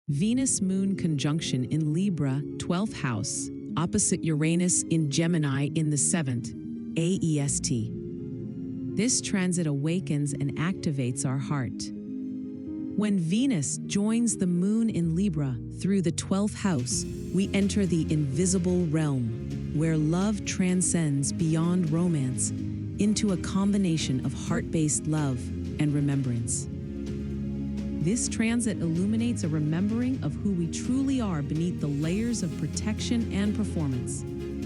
Venus-Moon conjunction in Libra, 12th house, opposite Uranus in Gemini in the 7th, AEST. This transit awakens and activates our heart. When Venus joins the Moon in Libra through the 12th house, we enter the invisible realm, where love transcends beyond romance into a combination of heart-based love and remembrance. This transit illuminates a remembering of who we truly are beneath the layers of protection and performance.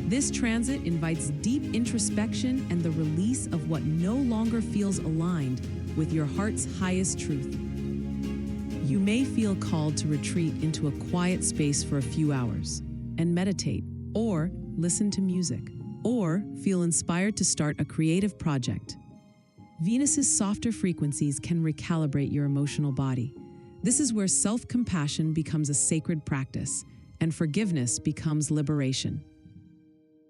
This transit invites deep introspection and the release of what no longer feels aligned with your heart's highest truth. You may feel called to retreat into a quiet space for a few hours and meditate, or listen to music, or feel inspired to start a creative project. Venus's softer frequencies can recalibrate your emotional body. This is where self-compassion becomes a sacred practice, and forgiveness becomes liberation.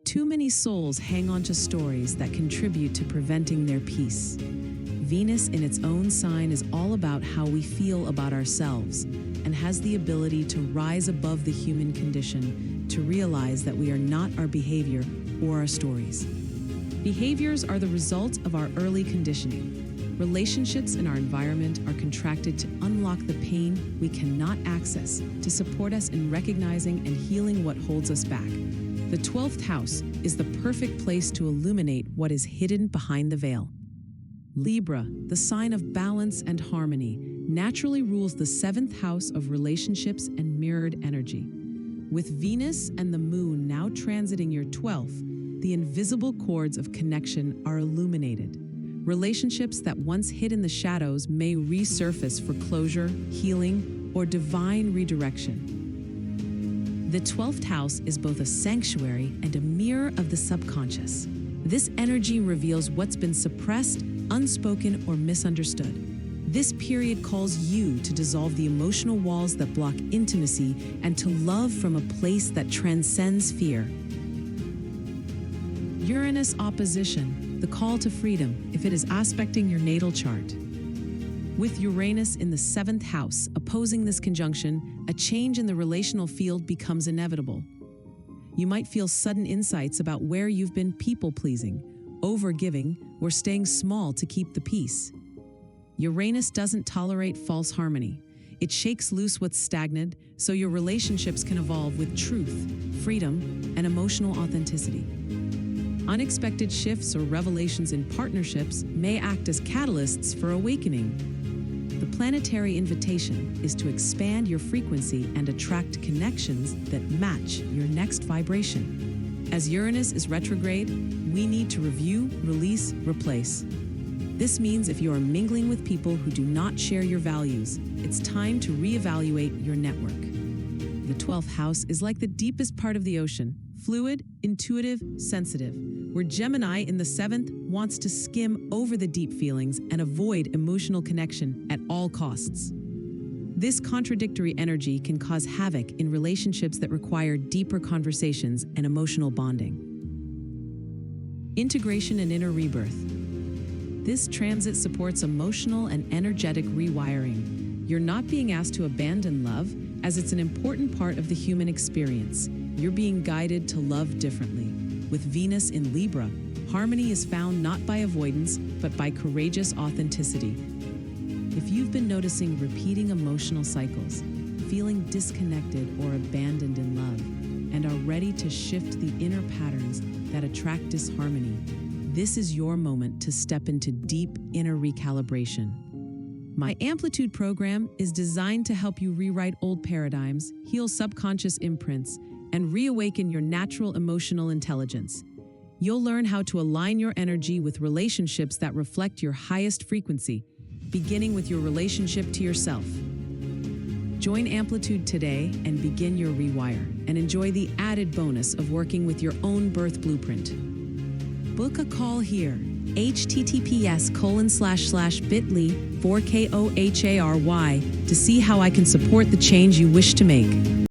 Too many souls hang on to stories that contribute to preventing their peace. Venus in its own sign is all about how we feel about ourselves and has the ability to rise above the human condition to realize that we are not our behavior or our stories. Behaviors are the result of our early conditioning. Relationships in our environment are contracted to unlock the pain we cannot access, to support us in recognizing and healing what holds us back. The 12th house is the perfect place to illuminate what is hidden behind the veil. Libra, the sign of balance and harmony, naturally rules the 7th house of relationships and mirrored energy. With Venus and the Moon now transiting your 12th, the invisible chords of connection are illuminated. Relationships that once hid in the shadows may resurface for closure, healing, or divine redirection. The 12th house is both a sanctuary and a mirror of the subconscious. This energy reveals what's been suppressed, unspoken, or misunderstood. This period calls you to dissolve the emotional walls that block intimacy and to love from a place that transcends fear. Uranus opposition, the call to freedom, if it is aspecting your natal chart. With Uranus in the 7th house opposing this conjunction, a change in the relational field becomes inevitable. You might feel sudden insights about where you've been people-pleasing, over-giving, or staying small to keep the peace. Uranus doesn't tolerate false harmony. It shakes loose what's stagnant so your relationships can evolve with truth, freedom, and emotional authenticity. Unexpected shifts or revelations in partnerships may act as catalysts for awakening. The planetary invitation is to expand your frequency and attract connections that match your next vibration. As Uranus is retrograde, we need to review, release, replace. This means if you are mingling with people who do not share your values, it's time to reevaluate your network. The 12th house is like the deepest part of the ocean, fluid, intuitive, sensitive, where Gemini in the 7th wants to skim over the deep feelings and avoid emotional connection at all costs. This contradictory energy can cause havoc in relationships that require deeper conversations and emotional bonding. Integration and inner rebirth. This transit supports emotional and energetic rewiring. You're not being asked to abandon love, as it's an important part of the human experience. You're being guided to love differently. With Venus in Libra, harmony is found not by avoidance, but by courageous authenticity. If you've been noticing repeating emotional cycles, feeling disconnected or abandoned in love, and are ready to shift the inner patterns that attract disharmony, this is your moment to step into deep inner recalibration. My Amplitude program is designed to help you rewrite old paradigms, heal subconscious imprints, and reawaken your natural emotional intelligence. You'll learn how to align your energy with relationships that reflect your highest frequency, beginning with your relationship to yourself. Join Amplitude today and begin your rewire, and enjoy the added bonus of working with your own birth blueprint. Book a call here, https://bit.ly/4KOHARY, to see how I can support the change you wish to make.